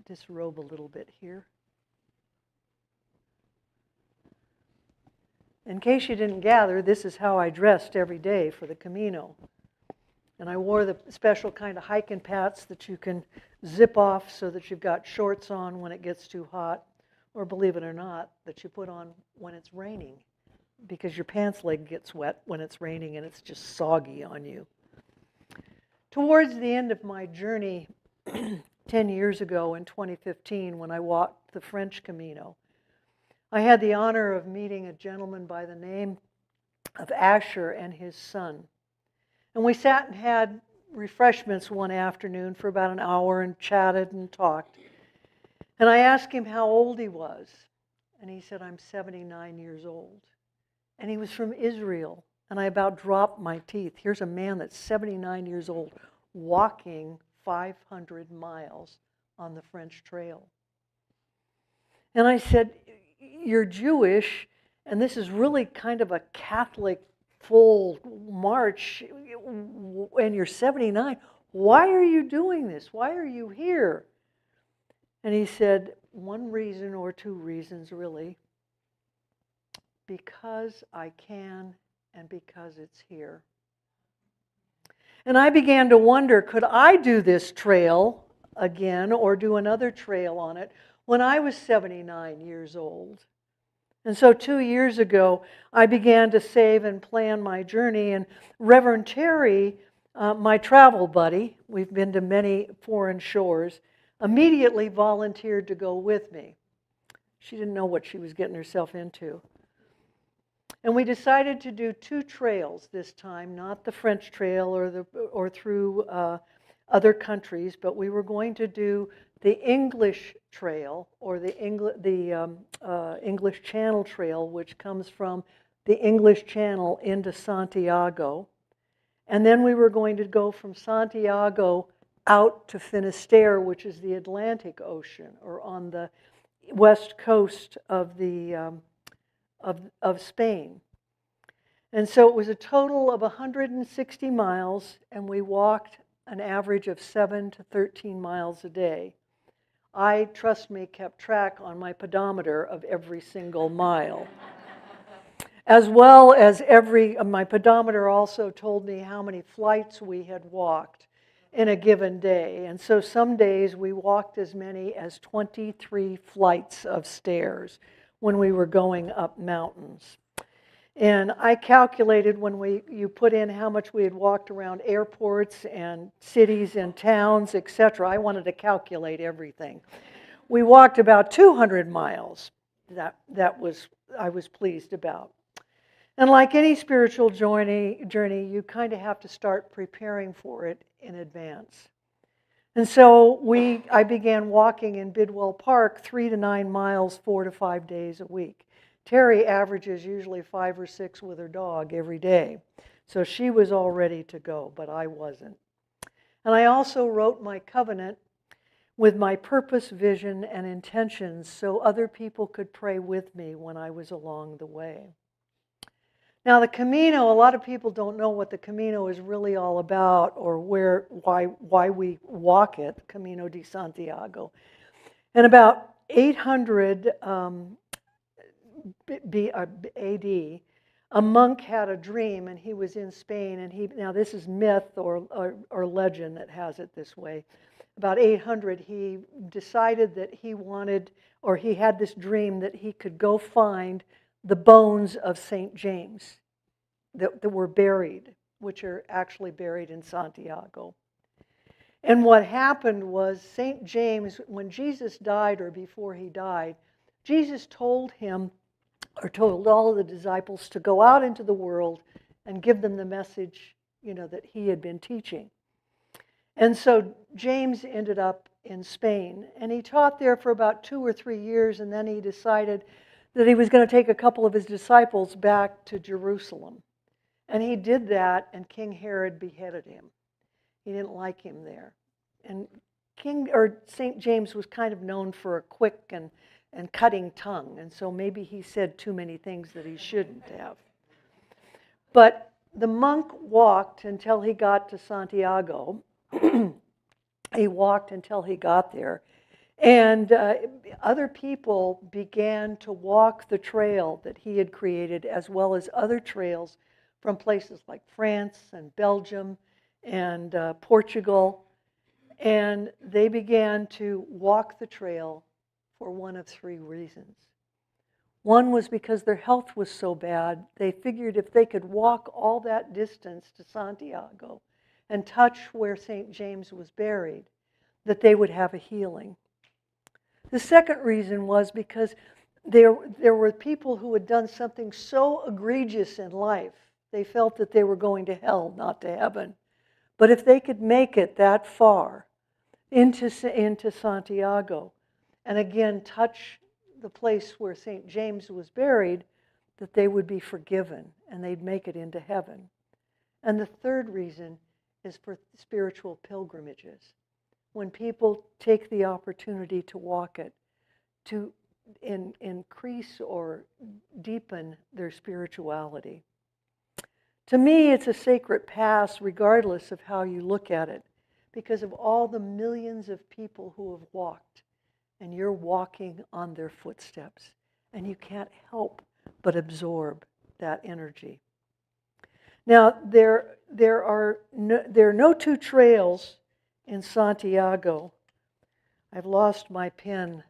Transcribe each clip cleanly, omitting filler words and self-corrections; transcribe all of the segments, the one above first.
disrobe a little bit here. In case you didn't gather, this is how I dressed every day for the Camino. And I wore the special kind of hiking pants that you can zip off so that you've got shorts on when it gets too hot, or believe it or not, that you put on when it's raining, because your pants leg gets wet when it's raining and it's just soggy on you. Towards the end of my journey, 10 years ago in 2015, when I walked the French Camino, I had the honor of meeting a gentleman by the name of Asher and his son. And we sat and had refreshments one afternoon for about an hour and chatted and talked. And I asked him how old he was. And he said, I'm 79 years old. And he was from Israel. And I about dropped my teeth. Here's a man that's 79 years old walking 500 miles on the French Trail. And I said, you're Jewish, and this is really kind of a Catholic full march, and you're 79. Why are you doing this? Why are you here? And he said, one reason or two reasons, really. Because I can and because it's here. And I began to wonder, could I do this trail again or do another trail on it when I was 79 years old? And so 2 years ago, I began to save and plan my journey. And Reverend Terry, my travel buddy, we've been to many foreign shores, immediately volunteered to go with me. She didn't know what she was getting herself into. And we decided to do 2 trails this time, not the French trail or through other countries, but we were going to do the English Trail, or the English Channel Trail, which comes from the English Channel into Santiago. And then we were going to go from Santiago out to Finisterre, which is the Atlantic Ocean, or on the west coast of Spain. And so it was a total of 160 miles, and we walked an average of 7 to 13 miles a day. I, trust me, kept track on my pedometer of every single mile. As well as my pedometer also told me how many flights we had walked in a given day. And so some days we walked as many as 23 flights of stairs when we were going up mountains. And I calculated when you put in how much we had walked around airports and cities and towns, etc. I wanted to calculate everything. We walked about 200 miles. That I was pleased about. And like any spiritual journey, you kind of have to start preparing for it in advance. And so I began walking in Bidwell Park 3 to 9 miles, 4 to 5 days a week. Terry averages usually 5 or 6 with her dog every day. So she was all ready to go, but I wasn't. And I also wrote my covenant with my purpose, vision, and intentions so other people could pray with me when I was along the way. Now the Camino, a lot of people don't know what the Camino is really all about, or why we walk it, Camino de Santiago. And about 800 AD, a monk had a dream, and he was in Spain, and now this is myth or legend that has it this way. About 800, he decided that he had this dream that he could go find the bones of St. James that were buried, which are actually buried in Santiago. And what happened was St. James, when Jesus died or before he died, Jesus told him, or told all of the disciples, to go out into the world and give them the message, that he had been teaching. And so James ended up in Spain, and he taught there for about 2 or 3 years, and then he decided that he was going to take a couple of his disciples back to Jerusalem. And he did that, and King Herod beheaded him. He didn't like him there. And St. James was kind of known for a quick and cutting tongue, and so maybe he said too many things that he shouldn't have. But the monk walked until he got to Santiago. He walked until he got there, And other people began to walk the trail that he had created, as well as other trails from places like France and Belgium and Portugal. And they began to walk the trail for one of three reasons. One was because their health was so bad, they figured if they could walk all that distance to Santiago and touch where St. James was buried, that they would have a healing. The second reason was because there were people who had done something so egregious in life, they felt that they were going to hell, not to heaven. But if they could make it that far into Santiago, and again touch the place where St. James was buried, that they would be forgiven and they'd make it into heaven. And the third reason is for spiritual pilgrimages. When people take the opportunity to walk it, to increase or deepen their spirituality. To me, it's a sacred path regardless of how you look at it, because of all the millions of people who have walked, and you're walking on their footsteps, and you can't help but absorb that energy. Now, there are no two trails in Santiago. I've lost my pen.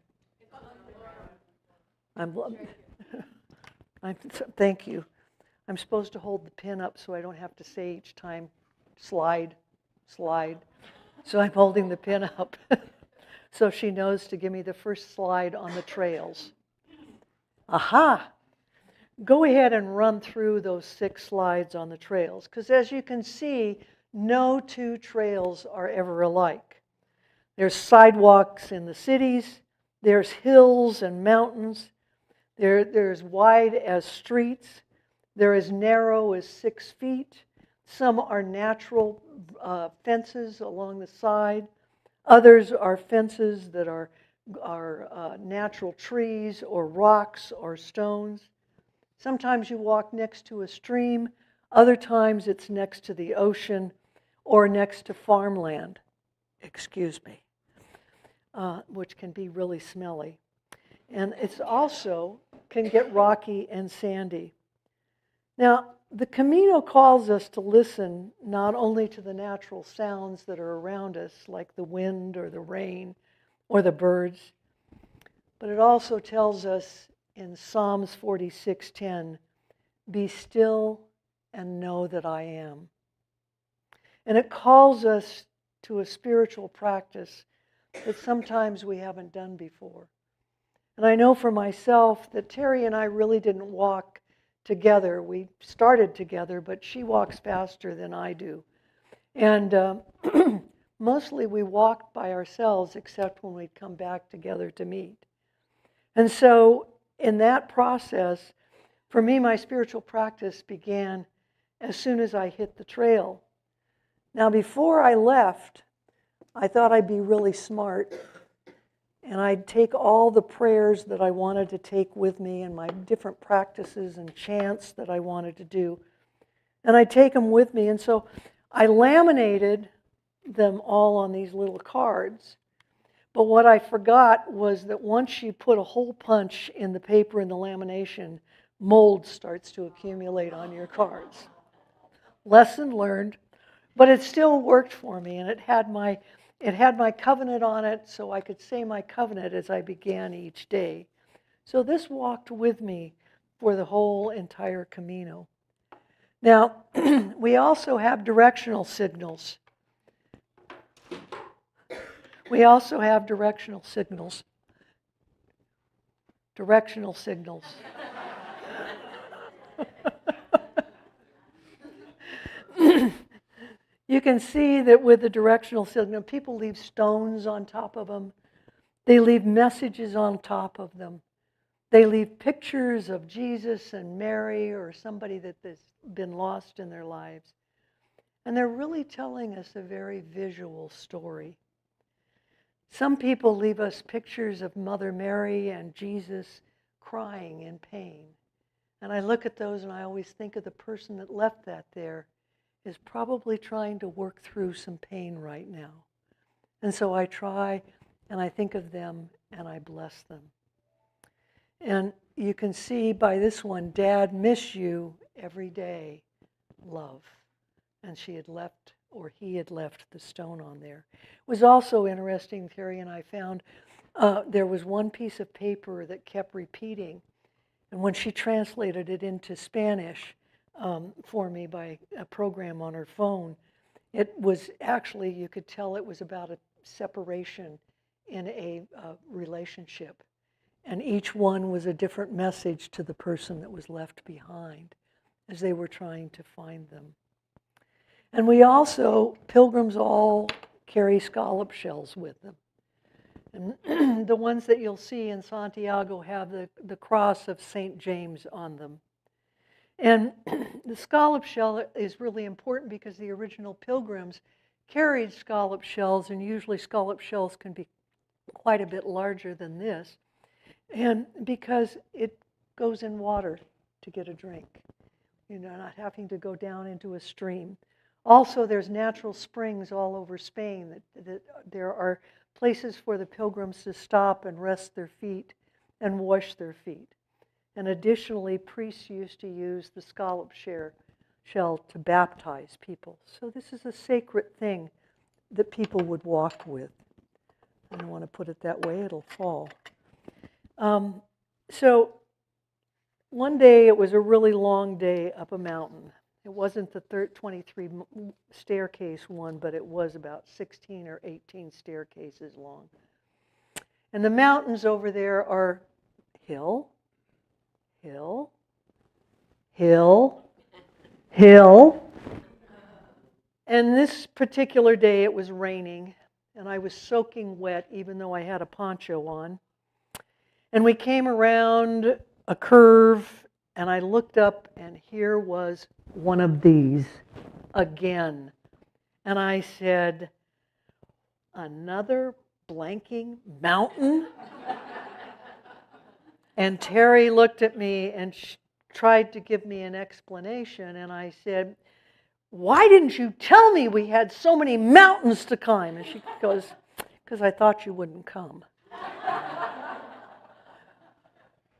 Thank you. I'm supposed to hold the pen up so I don't have to say each time, slide. So I'm holding the pen up so she knows to give me the first slide on the trails. Aha! Go ahead and run through those 6 slides on the trails, because as you can see, no two trails are ever alike. There's sidewalks in the cities, there's hills and mountains, there's wide as streets, they're as narrow as 6 feet, some are natural fences along the side, others are fences that are natural trees or rocks or stones. Sometimes you walk next to a stream, other times it's next to the ocean or next to farmland, which can be really smelly. And it's also can get rocky and sandy. Now, the Camino calls us to listen not only to the natural sounds that are around us, like the wind or the rain or the birds, but it also tells us in Psalms 46:10, "Be still and know that I am." And it calls us to a spiritual practice that sometimes we haven't done before. And I know for myself that Terry and I really didn't walk together. We started together, but she walks faster than I do. And mostly we walked by ourselves, except when we'd come back together to meet. And so in that process, for me, my spiritual practice began as soon as I hit the trail. Now, before I left, I thought I'd be really smart, and I'd take all the prayers that I wanted to take with me and my different practices and chants that I wanted to do, and I'd take them with me. And so I laminated them all on these little cards. But what I forgot was that once you put a hole punch in the paper in the lamination, mold starts to accumulate on your cards. Lesson learned, but it still worked for me, and it had my covenant on it, so I could say my covenant as I began each day. So this walked with me for the whole entire Camino. Now, we also have directional signals. Directional signals. You can see that with the directional signal, people leave stones on top of them. They leave messages on top of them. They leave pictures of Jesus and Mary or somebody that's been lost in their lives. And they're really telling us a very visual story. Some people leave us pictures of Mother Mary and Jesus crying in pain. And I look at those and I always think of the person that left that there is probably trying to work through some pain right now. And so I try and I think of them and I bless them. And you can see by this one, Dad, miss you every day, love. And she had left, or he had left the stone on there. It was also interesting, Terry and I found, there was one piece of paper that kept repeating. And when she translated it into Spanish for me by a program on her phone, it was actually, you could tell it was about a separation in a relationship. And each one was a different message to the person that was left behind as they were trying to find them. And we also, pilgrims all carry scallop shells with them. And the ones that you'll see in Santiago have the cross of St. James on them. And the scallop shell is really important because the original pilgrims carried scallop shells, and usually scallop shells can be quite a bit larger than this. And because it goes in water to get a drink, not having to go down into a stream. Also, there's natural springs all over Spain. That there are places for the pilgrims to stop and rest their feet and wash their feet. And additionally, priests used to use the scallop shell to baptize people. So this is a sacred thing that people would walk with. I don't want to put it that way, it'll fall. So one day, it was a really long day up a mountain. It wasn't the 23 staircase one, but it was about 16 or 18 staircases long. And the mountains over there are hill, hill, hill, hill. And this particular day, it was raining, and I was soaking wet, even though I had a poncho on. And we came around a curve, and I looked up, and here was one of these again. And I said, another blanking mountain? And Terry looked at me and tried to give me an explanation, and I said, why didn't you tell me we had so many mountains to climb? And she goes, because I thought you wouldn't come.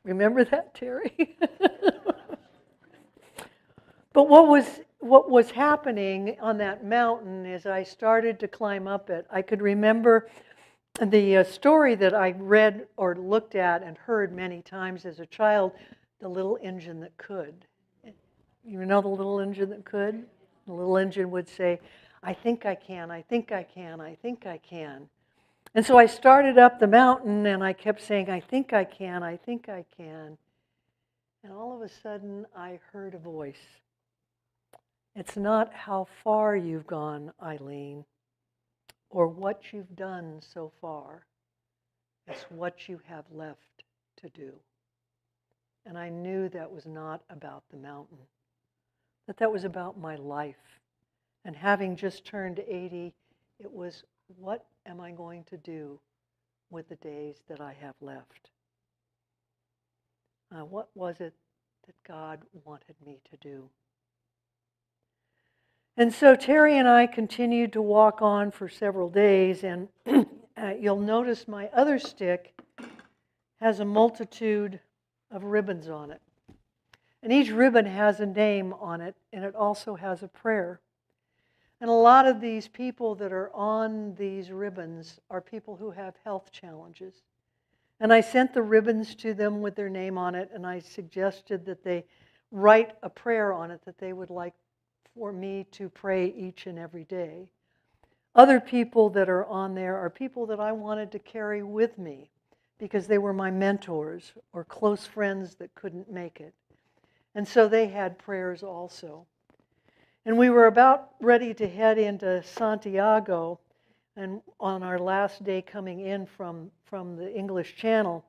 Remember that, Terry? But what was happening on that mountain as I started to climb up it, I could remember the story that I read or looked at and heard many times as a child, The Little Engine That Could. You know The Little Engine That Could? The little engine would say, I think I can, I think I can, I think I can. And so I started up the mountain and I kept saying, I think I can, I think I can. And all of a sudden I heard a voice. It's not how far you've gone, Eileen, or what you've done so far. It's what you have left to do. And I knew that was not about the mountain, that was about my life. And having just turned 80, it was, what am I going to do with the days that I have left? What was it that God wanted me to do? And so Terry and I continued to walk on for several days, and you'll notice my other stick has a multitude of ribbons on it. And each ribbon has a name on it, and it also has a prayer. And a lot of these people that are on these ribbons are people who have health challenges. And I sent the ribbons to them with their name on it, and I suggested that they write a prayer on it that they would like for me to pray each and every day. Other people that are on there are people that I wanted to carry with me because they were my mentors or close friends that couldn't make it. And so they had prayers also. And we were about ready to head into Santiago, and on our last day coming in from the English Channel.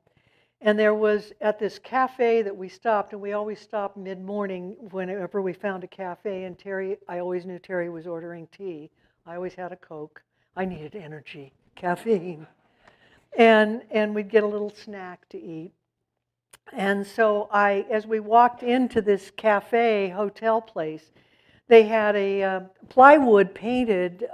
And there was, at this cafe that we stopped, and we always stopped mid-morning whenever we found a cafe, and Terry, I always knew Terry was ordering tea. I always had a Coke. I needed energy, caffeine. And we'd get a little snack to eat. And so as we walked into this cafe hotel place, they had a plywood painted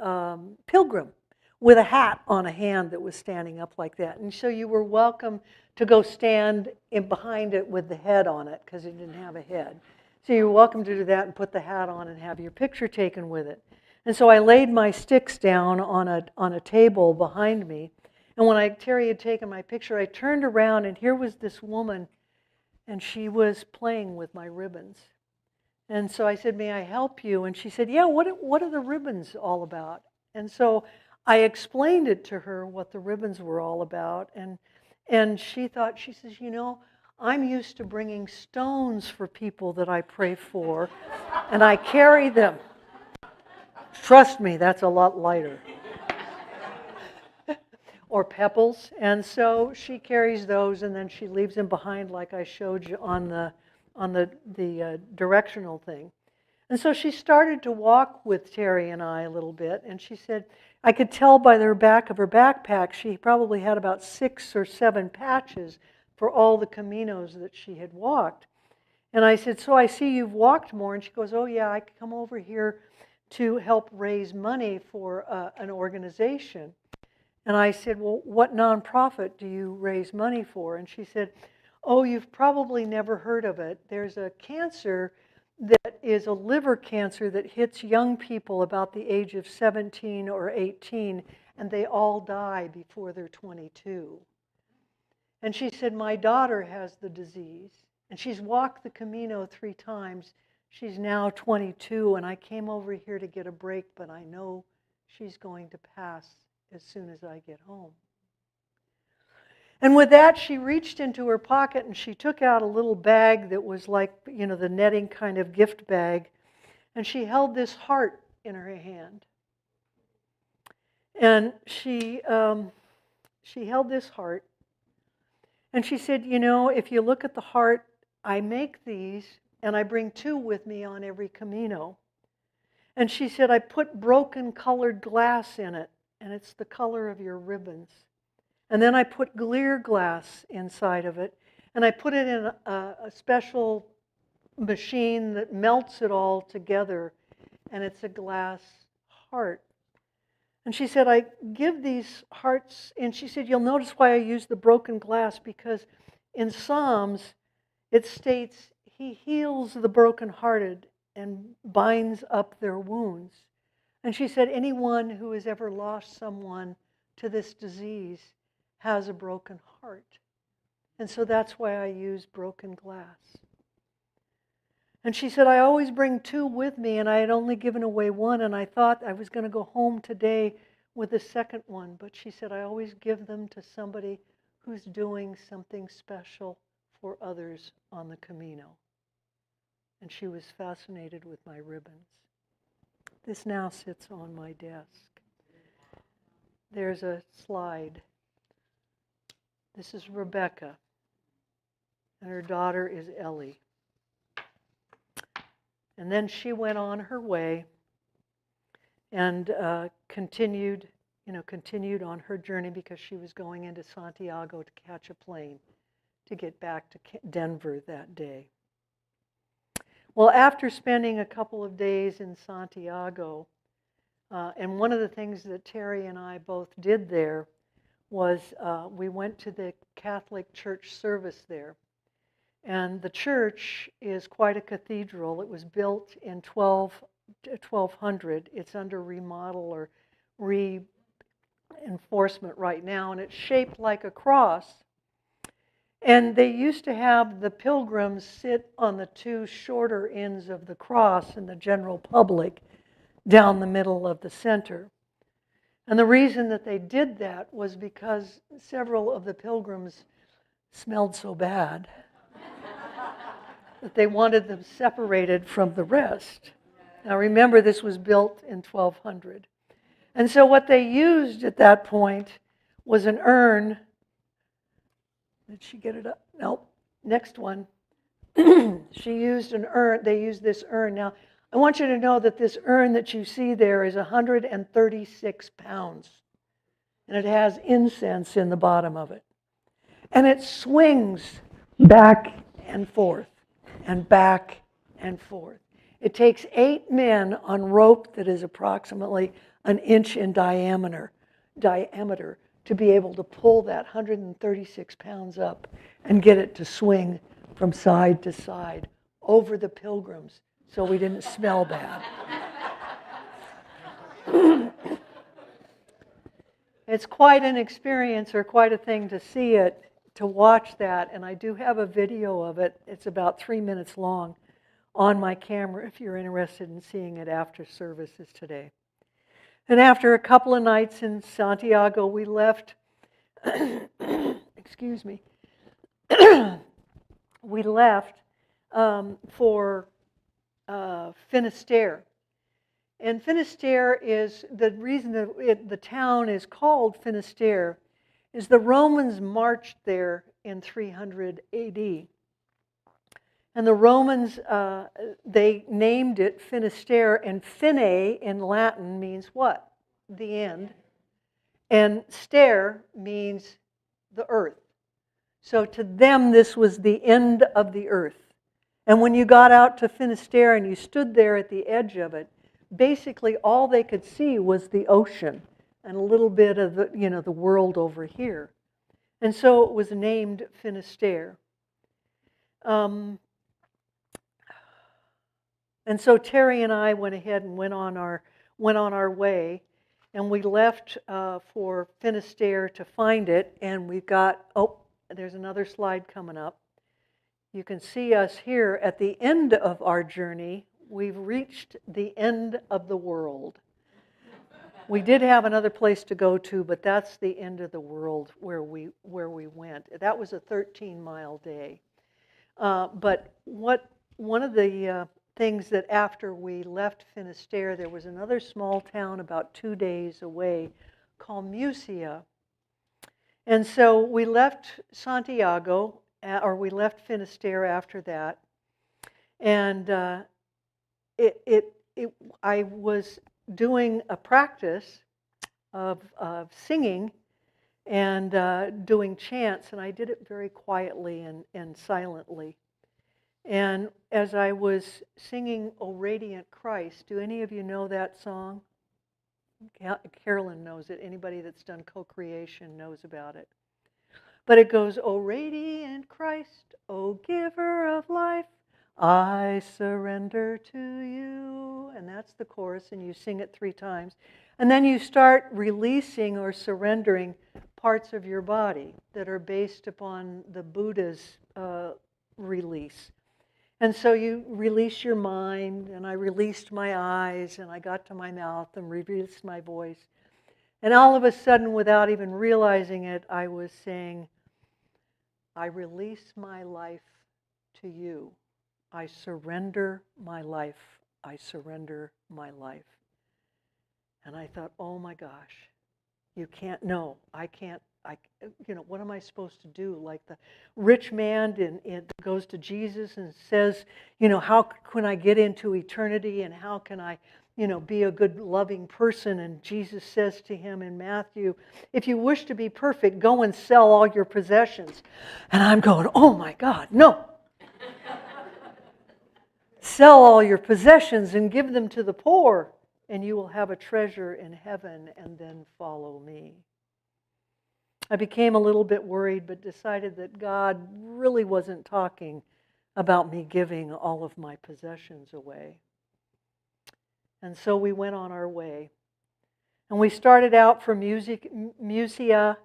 pilgrim with a hat on a hand that was standing up like that. And so you were welcome to go stand in behind it with the head on it because it didn't have a head. So you're welcome to do that and put the hat on and have your picture taken with it. And so I laid my sticks down on a table behind me. And when Terry had taken my picture, I turned around and here was this woman, and she was playing with my ribbons. And so I said, "May I help you?" And she said, "Yeah, what are the ribbons all about?" And so I explained it to her, what the ribbons were all about. And she thought, she says, "You know, I'm used to bringing stones for people that I pray for, and I carry them. Trust me, that's a lot lighter." Or pebbles. And so she carries those, and then she leaves them behind like I showed you on the directional thing. And so she started to walk with Terry and I a little bit, and she said, I could tell by the back of her backpack, she probably had about 6 or 7 patches for all the Caminos that she had walked. And I said, "So I see you've walked more." And she goes, "Oh yeah, I come over here to help raise money for an organization." And I said, "Well, what nonprofit do you raise money for?" And she said, "Oh, you've probably never heard of it. There's a cancer that is a liver cancer that hits young people about the age of 17 or 18, and they all die before they're 22. And she said, "My daughter has the disease, and she's walked the Camino 3 times. She's now 22, and I came over here to get a break, but I know she's going to pass as soon as I get home." And with that, she reached into her pocket and she took out a little bag that was like, you know, the netting kind of gift bag. And she held this heart in her hand. And she held this heart. And she said, "You know, if you look at the heart, I make these and I bring 2 with me on every Camino." And she said, "I put broken colored glass in it, and it's the color of your ribbons. And then I put clear glass inside of it, and I put it in a special machine that melts it all together, and it's a glass heart." And she said, "I give these hearts," and she said, "You'll notice why I use the broken glass, because in Psalms it states, He heals the brokenhearted and binds up their wounds." And she said, anyone who has ever lost someone to this disease has a broken heart. And so that's why I use broken glass. And she said, "I always bring 2 with me, and I had only given away 1, and I thought I was going to go home today with the second one." But she said, "I always give them to somebody who's doing something special for others on the Camino." And she was fascinated with my ribbons. This now sits on my desk. There's a slide. This is Rebecca, and her daughter is Ellie. And then she went on her way and continued on her journey, because she was going into Santiago to catch a plane to get back to Denver that day. Well, after spending a couple of days in Santiago, and one of the things that Terry and I both did there was we went to the Catholic church service there. And the church is quite a cathedral. It was built in 1200. It's under remodel or reinforcement right now, and it's shaped like a cross. And they used to have the pilgrims sit on the 2 shorter ends of the cross, and the general public down the middle of the center. And the reason that they did that was because several of the pilgrims smelled so bad that they wanted them separated from the rest. Now remember, this was built in 1200. And so what they used at that point was an urn. Did she get it up? Nope. Next one. She used an urn. They used this urn. Now, I want you to know that this urn that you see there is 136 pounds. And it has incense in the bottom of it. And it swings back and forth and back and forth. It takes 8 men on rope that is approximately an inch in diameter diameter to be able to pull that 136 pounds up and get it to swing from side to side over the pilgrims so we didn't smell bad. It's quite an experience, or quite a thing to see it, to watch that, and I do have a video of it. It's about 3 minutes long on my camera if you're interested in seeing it after services today. And after a couple of nights in Santiago, we left, excuse me, we left for Finisterre. And Finisterre is, the reason that the town is called Finisterre is the Romans marched there in 300 AD. And the Romans, they named it Finisterre, and Fine in Latin means what? The end. And stare means the earth. So to them, this was the end of the earth. And when you got out to Finisterre and you stood there at the edge of it, basically all they could see was the ocean and a little bit of the, the world over here. And so it was named Finisterre. And so Terry and I went ahead and went on our way, and we left for Finisterre to find it, and we've got, there's another slide coming up. You can see us here at the end of our journey. We've reached the end of the world. We did have another place to go to, but that's the end of the world where we went. That was a 13-mile day. But one of the things that after we left Finisterre, there was another small town about 2 days away called Musia. And so we left Santiago, or we left Finisterre after that, and I was doing a practice of singing and doing chants, and I did it very quietly and silently. And as I was singing O Radiant Christ, do any of you know that song? Carolyn knows it. Anybody that's done co-creation knows about it. But it goes, O radiant Christ, O giver of life, I surrender to you. And that's the chorus, and you sing it 3 times. And then you start releasing or surrendering parts of your body that are based upon the Buddha's release. And so you release your mind, and I released my eyes, and I got to my mouth and released my voice. And all of a sudden, without even realizing it, I was saying, I release my life to you. I surrender my life. I surrender my life. And I thought, oh my gosh, you can't, no, I can't, what am I supposed to do? Like the rich man goes to Jesus and says, how can I get into eternity, and how can I, be a good, loving person? And Jesus says to him in Matthew, if you wish to be perfect, go and sell all your possessions. And I'm going, oh my God, no. Sell all your possessions and give them to the poor, and you will have a treasure in heaven, and then follow me. I became a little bit worried, but decided that God really wasn't talking about me giving all of my possessions away. And so we went on our way. And we started out for Musia,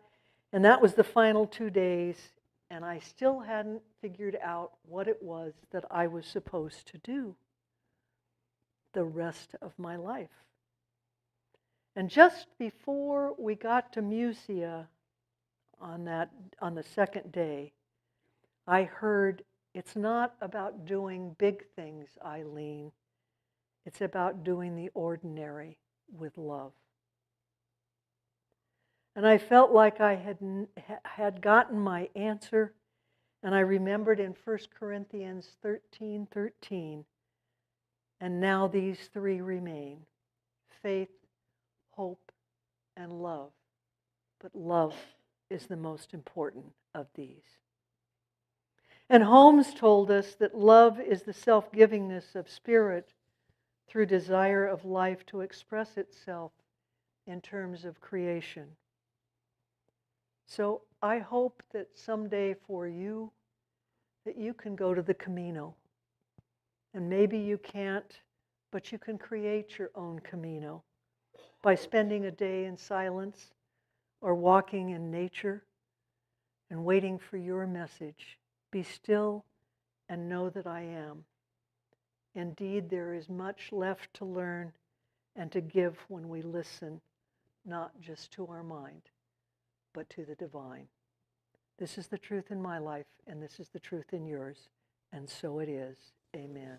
and that was the final 2 days, and I still hadn't figured out what it was that I was supposed to do the rest of my life. And just before we got to Musia, on the second day, I heard, it's not about doing big things, Eileen. It's about doing the ordinary with love. And I felt like I had gotten my answer, and I remembered in 1 Corinthians 13:13, and now these 3 remain: faith, hope, and love. But love is the most important of these. And Holmes told us that love is the self-givingness of spirit through desire of life to express itself in terms of creation. So I hope that someday for you, that you can go to the Camino. And maybe you can't, but you can create your own Camino by spending a day in silence or walking in nature and waiting for your message. Be still and know that I am. Indeed, there is much left to learn and to give when we listen, not just to our mind, but to the divine. This is the truth in my life, and this is the truth in yours, and so it is. Amen.